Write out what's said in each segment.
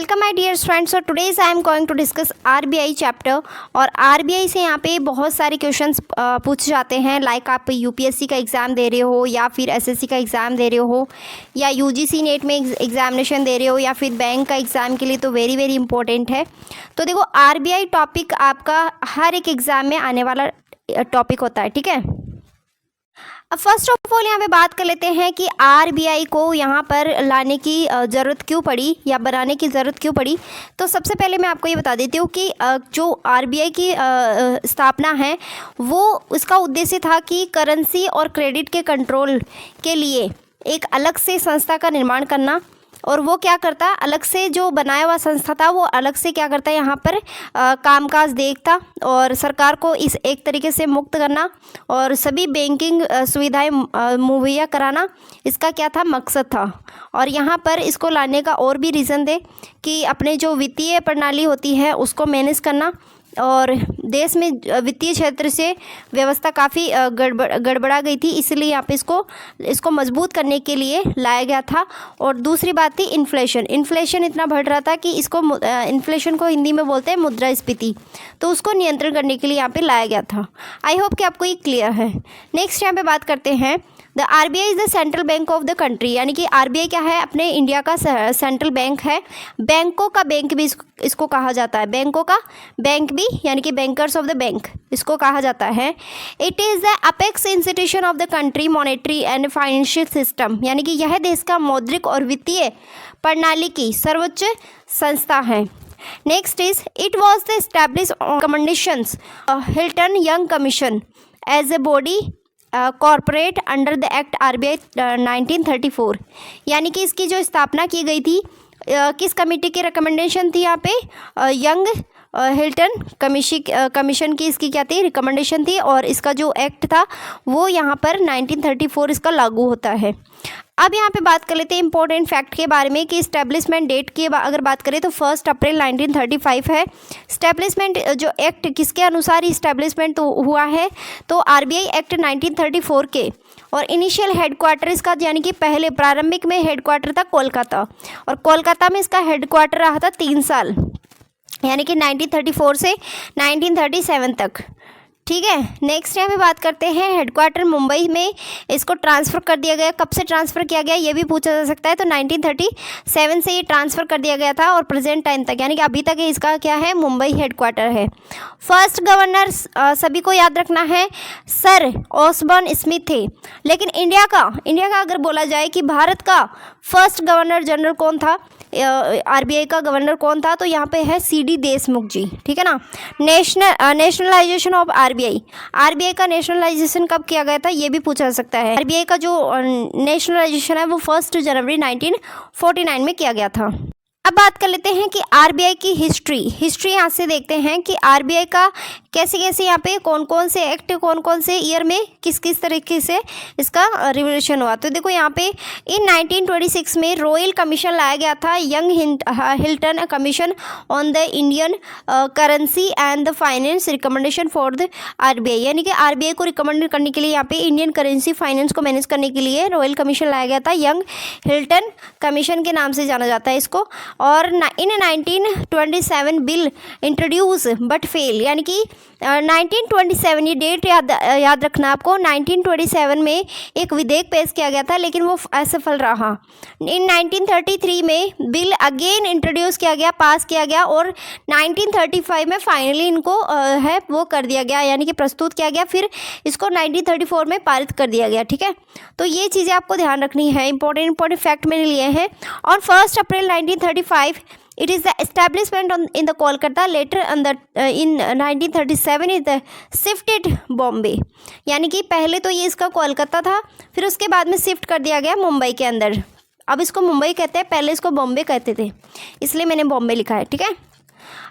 Welcome my dear friends. और today's I am going to discuss RBI chapter. और RBI से यहाँ पे बहुत सारे क्वेश्चंस पूछे जाते हैं। लाइक आप यूपीएससी का एग्ज़ाम दे रहे हो या फिर एसएससी का एग्ज़ाम दे रहे हो या यूजीसी नेट में एग्जामिनेशन दे रहे हो या फिर बैंक का एग्ज़ाम के लिए, तो वेरी वेरी इंपॉर्टेंट है। तो देखो, आरबीआई टॉपिक आपका हर एक एग्ज़ाम में आने वाला टॉपिक होता है, ठीक है। अब फर्स्ट ऑफ ऑल यहाँ पे बात कर लेते हैं कि आरबीआई को यहाँ पर लाने की ज़रूरत क्यों पड़ी या बनाने की ज़रूरत क्यों पड़ी। तो सबसे पहले मैं आपको ये बता देती हूँ कि जो आरबीआई की स्थापना है वो उसका उद्देश्य था कि करेंसी और क्रेडिट के कंट्रोल के लिए एक अलग से संस्था का निर्माण करना। और वो क्या करता, अलग से जो बनाया हुआ संस्था था वो अलग से क्या करता है, यहाँ पर कामकाज देखता और सरकार को इस एक तरीके से मुक्त करना और सभी बैंकिंग सुविधाएं मुहैया कराना, इसका क्या था, मकसद था। और यहाँ पर इसको लाने का और भी रीज़न दे कि अपने जो वित्तीय प्रणाली होती है उसको मैनेज करना। और देश में वित्तीय क्षेत्र से व्यवस्था काफ़ी गड़बड़ा गई थी, इसलिए यहाँ पे इसको मजबूत करने के लिए लाया गया था। और दूसरी बात थी इन्फ्लेशन इतना बढ़ रहा था कि इसको इन्फ्लेशन को हिंदी में बोलते हैं मुद्रास्फीति, तो उसको नियंत्रण करने के लिए यहाँ पे लाया गया था। आई होप कि आपको ये क्लियर है। नेक्स्ट यहाँ पे बात करते हैं, the RBI is the central bank of the country. यानी कि आरबीआई क्या है, अपने इंडिया का सेंट्रल बैंक है। बैंकों का बैंक भी इसको कहा जाता है, बैंकों का बैंक भी, यानी कि बैंकर्स ऑफ द बैंक इसको कहा जाता है। It is the apex institution of the country monetary and financial system. यानी कि यह देश का मौद्रिक और वित्तीय प्रणाली की सर्वोच्च संस्था है। Next is, it was the establish recommendations Hilton Young commission as a body corporate under the act RBI 1934। यानी कि इसकी जो स्थापना की गई थी किस कमेटी की रिकमेंडेशन थी, यहाँ पे यंग हिल्टन कमीशन की इसकी क्या थी, रिकमेंडेशन थी। और इसका जो एक्ट था वो यहाँ पर 1934 इसका लागू होता है। अब यहाँ पे बात कर लेते हैं इंपॉर्टेंट फैक्ट के बारे में कि इस्टेब्लिशमेंट डेट की अगर बात करें तो 1 अप्रैल 1935 है। इस्टेब्लिशमेंट जो एक्ट किसके अनुसार इस्टेब्लिशमेंट हुआ है, तो आरबीआई एक्ट 1934 के। और इनिशियल हेडक्वार्टर इसका, यानी कि पहले प्रारंभिक में हेडक्वार्टर था कोलकाता, और कोलकाता में इसका हेडक्वार्टर रहा था 3 साल, यानी कि 1934 से 1937 तक, ठीक है। नेक्स्ट यहाँ पे बात करते हैं, हेडक्वार्टर मुंबई में इसको ट्रांसफ़र कर दिया गया। कब से ट्रांसफ़र किया गया ये भी पूछा जा सकता है। तो 1937 से ये ट्रांसफ़र कर दिया गया था और प्रेजेंट टाइम तक, यानी कि अभी तक इसका क्या है, मुंबई हेडक्वार्टर है। फर्स्ट गवर्नर सभी को याद रखना है, सर ऑसबॉर्न स्मिथ थे। लेकिन इंडिया का अगर बोला जाए कि भारत का फर्स्ट गवर्नर जनरल कौन था, आरबीआई का गवर्नर कौन था, तो यहाँ पे है सीडी देशमुख जी, ठीक है ना। नेशनलाइजेशन ऑफ आरबीआई का नेशनलाइजेशन कब किया गया था ये भी पूछा जा सकता है। आरबीआई का जो नेशनलाइजेशन है वो 1 जनवरी 1949 में किया गया था। अब बात कर लेते हैं कि आरबीआई की हिस्ट्री यहाँ से देखते हैं कि आरबीआई का कैसे यहाँ पे कौन कौन से एक्ट, कौन कौन से ईयर में किस तरीके से इसका रिवोल्यूशन हुआ। तो देखो यहाँ पे इन 1926 में रॉयल कमीशन लाया गया था, young Hilton commission on the Indian currency and the finance recommendation for the RBI. यानी कि आरबीआई को रिकमेंड करने के लिए यहाँ पे इंडियन करेंसी फाइनेंस को मैनेज करने के लिए रॉयल कमीशन लाया गया था, यंग हिल्टन कमीशन के नाम से जाना जाता है इसको। और इन 1927 बिल इंट्रोड्यूस बट फेल, यानी कि 1927, ये डेट याद रखना आपको। 1927 में एक विधेयक पेश किया गया था लेकिन वो असफल रहा। इन 1933 में बिल अगेन इंट्रोड्यूस किया गया, पास किया गया, और 1935 में फाइनली इनको वो कर दिया गया, यानी कि प्रस्तुत किया गया। फिर इसको 1934 में पारित कर दिया गया, ठीक है। तो ये चीज़ें आपको ध्यान रखनी है, इंपॉर्टेंट फैक्ट मैंने लिए हैं। और 1 अप्रैल 1935 it is the establishment in the Kolkata, later in 1937 is the shifted Bombay। यानी कि पहले तो ये इसका कोलकाता था, फिर उसके बाद में शिफ्ट कर दिया गया मुंबई के अंदर। अब इसको मुंबई कहते हैं, पहले इसको बॉम्बे कहते थे, इसलिए मैंने बॉम्बे लिखा है, ठीक है।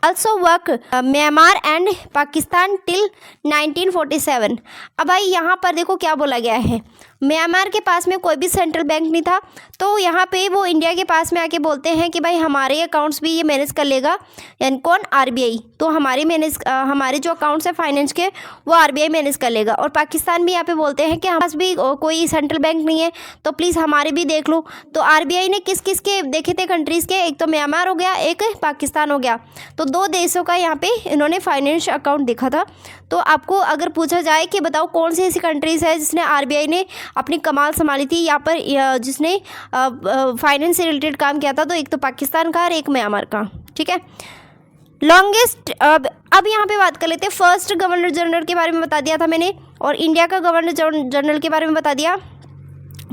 Also work Myanmar and Pakistan till 1947। अब भाई यहाँ पर देखो क्या बोला गया है, म्यांमार के पास में कोई भी सेंट्रल बैंक नहीं था, तो यहाँ पे वो इंडिया के पास में आके बोलते हैं कि भाई हमारे अकाउंट्स भी ये मैनेज कर लेगा, यानी कौन, आरबीआई। तो हमारे जो अकाउंट्स है फाइनेंस के वो आरबीआई मैनेज कर लेगा। और पाकिस्तान भी यहाँ पे बोलते हैं कि हमारे पास भी कोई सेंट्रल बैंक नहीं है, तो प्लीज़ हमारे भी देख लो। तो आरबीआई ने किस किस के देखे थे कंट्रीज़ के, एक तो म्यांमार हो गया, एक पाकिस्तान हो गया। तो 2 देशों का यहाँ पे इन्होंने फाइनेंस अकाउंट देखा था। तो आपको अगर पूछा जाए कि बताओ कौन सी ऐसी कंट्रीज़ है जिसने आरबीआई ने अपनी कमाल संभाली थी यहाँ पर, जिसने फाइनेंस से रिलेटेड काम किया था, तो एक तो पाकिस्तान का और एक म्यांमार का। ठीक है, लॉन्गेस्ट। अब यहाँ पे बात कर लेते हैं, फर्स्ट गवर्नर जनरल के बारे में बता दिया था मैंने, और इंडिया का गवर्नर जनरल के बारे में बता दिया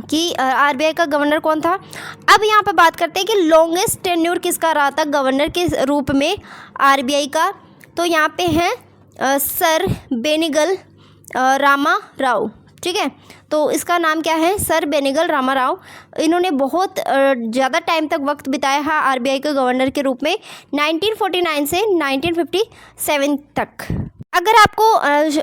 कि आरबीआई का गवर्नर कौन था। अब यहाँ पर बात करते हैं कि लॉन्गेस्ट टेन्योर किसका रहा था गवर्नर के रूप में आरबीआई का। तो यहाँ पे हैं सर बेनिगल रामा राव। ठीक है, तो इसका नाम क्या है, सर बेनिगल रामा राव। इन्होंने बहुत ज़्यादा टाइम तक वक्त बिताया है आरबीआई के गवर्नर के रूप में, 1949 से 1957 तक। अगर आपको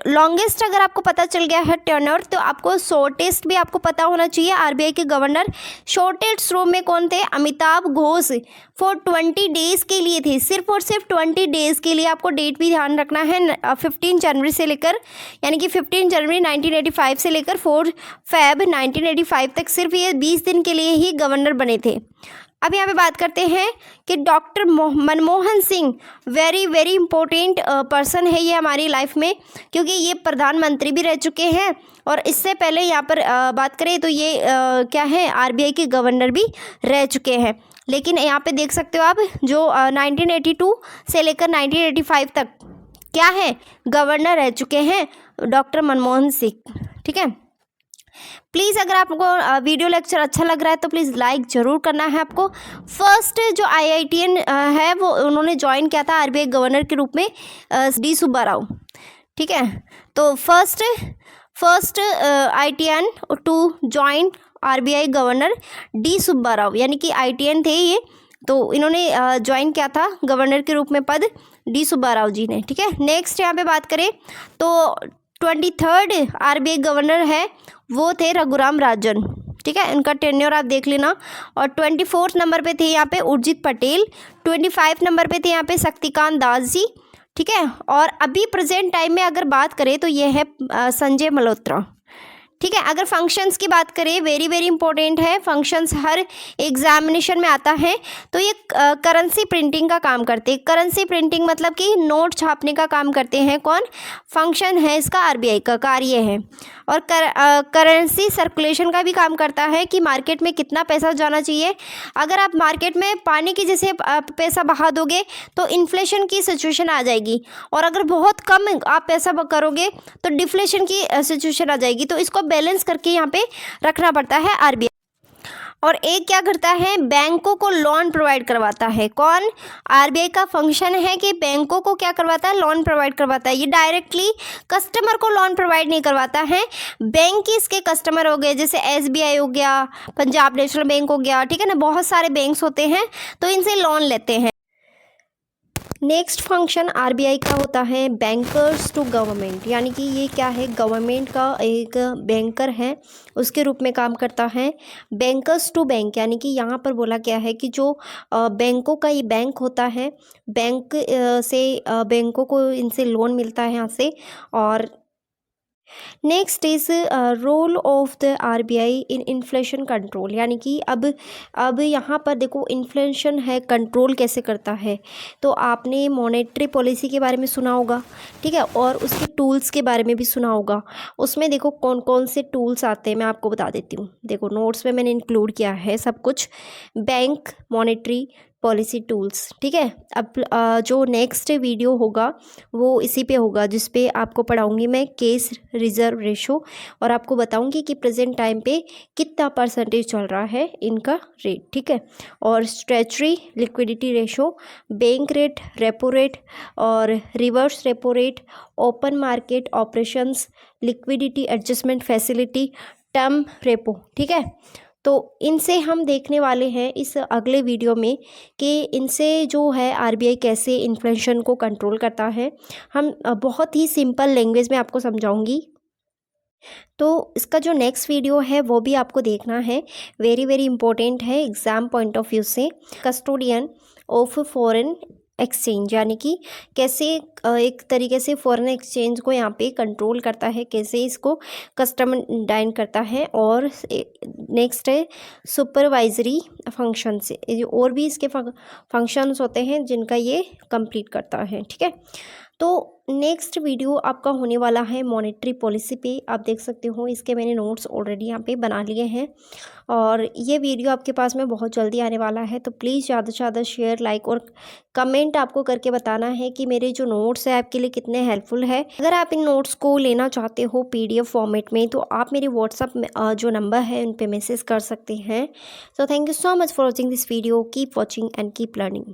लॉन्गेस्ट अगर आपको पता चल गया है टेन्योर, तो आपको शॉर्टेस्ट भी आपको पता होना चाहिए। आरबीआई के गवर्नर शॉर्टेस्ट रूप में कौन थे, अमिताभ घोष, फॉर 20 डेज़ के लिए थे, सिर्फ और सिर्फ 20 डेज़ के लिए। आपको डेट भी ध्यान रखना है, 15 जनवरी से लेकर, यानी कि 15 जनवरी 1985 से लेकर 4 फैब 1985 तक, सिर्फ ये 20 दिन के लिए ही गवर्नर बने थे। अब यहाँ पे बात करते हैं कि doctor Manmohan Singh very very important person है ये हमारी लाइफ में, क्योंकि ये प्रधानमंत्री भी रह चुके हैं, और इससे पहले यहाँ पर बात करें तो ये क्या है, आरबीआई के गवर्नर भी रह चुके हैं। लेकिन यहाँ पे देख सकते हो आप, जो 1982 से लेकर 1985 तक क्या है, गवर्नर रह चुके हैं डॉक्टर मनमोहन सिंह। ठीक है, प्लीज़ अगर आपको वीडियो लेक्चर अच्छा लग रहा है तो प्लीज़ लाइक ज़रूर करना है आपको। फर्स्ट जो IITN है वो उन्होंने ज्वाइन किया था आरबीआई गवर्नर के रूप में, डी सुब्बा राव। ठीक है, तो first IITN to join RBI governor D Subba Rao, यानी कि IITN थे ये, तो इन्होंने ज्वाइन किया था गवर्नर के रूप में पद डी सुब्बा राव जी ने। ठीक है, नेक्स्ट यहाँ पे बात करें तो 23rd आरबीआई गवर्नर है वो थे रघुराम राजन। ठीक है, इनका टेन्योर आप देख लेना। और 24 नंबर पे थे यहाँ पे उर्जित पटेल, 25 नंबर पे थे यहाँ पे शक्तिकांत दास जी। ठीक है, और अभी प्रेजेंट टाइम में अगर बात करें तो ये है संजय मल्होत्रा। ठीक है, अगर फंक्शंस की बात करें, वेरी वेरी इंपॉर्टेंट है, फंक्शंस हर एग्जामिनेशन में आता है। तो ये करेंसी प्रिंटिंग का काम करते हैं। करेंसी प्रिंटिंग मतलब कि नोट छापने का काम करते हैं कौन, फंक्शन है इसका, आरबीआई का कार्य है। और करेंसी सर्कुलेशन का भी काम करता है कि मार्केट में कितना पैसा जाना चाहिए। अगर आप मार्केट में पानी की जैसे पैसा बहा दोगे तो इन्फ्लेशन की सिचुएशन आ जाएगी, और अगर बहुत कम आप पैसा करोगे तो डिफ्लेशन की सिचुएशन आ जाएगी। तो इसको बैलेंस करके यहाँ पे रखना पड़ता है आरबीआई। और एक क्या करता है, बैंकों को लोन प्रोवाइड करवाता है। कौन, आरबीआई का फंक्शन है कि बैंकों को क्या करवाता है, लोन प्रोवाइड करवाता है। ये डायरेक्टली कस्टमर को लोन प्रोवाइड नहीं करवाता है, बैंक ही इसके कस्टमर हो गए, जैसे एसबीआई हो गया, पंजाब नेशनल बैंक हो गया। ठीक है ना, बहुत सारे बैंक्स होते हैं तो इनसे लोन लेते हैं। नेक्स्ट फंक्शन आरबीआई का होता है बैंकर्स टू गवर्नमेंट, यानी कि ये क्या है, गवर्नमेंट का एक बैंकर है उसके रूप में काम करता है। बैंकर्स टू बैंक, यानी कि यहाँ पर बोला गया है कि जो बैंकों का ये बैंक होता है, बैंक से बैंकों को इनसे लोन मिलता है यहाँ से। और next is role of the RBI in inflation control, यानी कि अब यहाँ पर देखो इन्फ्लेशन है, कंट्रोल कैसे करता है। तो आपने मॉनेटरी पॉलिसी के बारे में सुना होगा, ठीक है, और उसके टूल्स के बारे में भी सुना होगा। उसमें देखो कौन कौन से टूल्स आते हैं मैं आपको बता देती हूँ। देखो नोट्स में मैंने इंक्लूड किया है सब कुछ, बैंक मॉनेटरी पॉलिसी टूल्स। ठीक है, अब जो नेक्स्ट वीडियो होगा वो इसी पे होगा, जिस पे आपको पढ़ाऊंगी मैं केस रिजर्व रेशो, और आपको बताऊंगी कि प्रेजेंट टाइम पे कितना परसेंटेज चल रहा है इनका रेट। ठीक है, और statutory liquidity ratio, bank rate, repo rate और reverse repo rate, open market operations, liquidity adjustment facility, term repo. ठीक है, तो इनसे हम देखने वाले हैं इस अगले वीडियो में कि इनसे जो है आरबीआई कैसे इन्फ्लेशन को कंट्रोल करता है। हम बहुत ही सिंपल लैंग्वेज में आपको समझाऊंगी। तो इसका जो नेक्स्ट वीडियो है वो भी आपको देखना है, वेरी वेरी इंपॉर्टेंट है एग्ज़ाम पॉइंट ऑफ व्यू से। कस्टोडियन ऑफ फॉरेन एक्सचेंज, यानी कि कैसे एक तरीके से फॉरेन एक्सचेंज को यहाँ पे कंट्रोल करता है, कैसे इसको कस्टमडाइन करता है। और नेक्स्ट है सुपरवाइजरी फंक्शन से, और भी इसके फंक्शंस होते हैं जिनका ये कंप्लीट करता है। ठीक है, तो नेक्स्ट वीडियो आपका होने वाला है मॉनेटरी पॉलिसी पे। आप देख सकते हो इसके मैंने नोट्स ऑलरेडी यहाँ पे बना लिए हैं, और ये वीडियो आपके पास में बहुत जल्दी आने वाला है। तो प्लीज़ ज़्यादा से ज़्यादा शेयर, लाइक और कमेंट आपको करके बताना है कि मेरे जो नोट्स है आपके लिए कितने हेल्पफुल है। अगर आप इन नोट्स को लेना चाहते हो PDF फॉर्मेट में, तो आप मेरे व्हाट्सअप में जो नंबर है उन पर मैसेज कर सकते हैं। So thank you so much for watching this video. Keep watching and keep learning.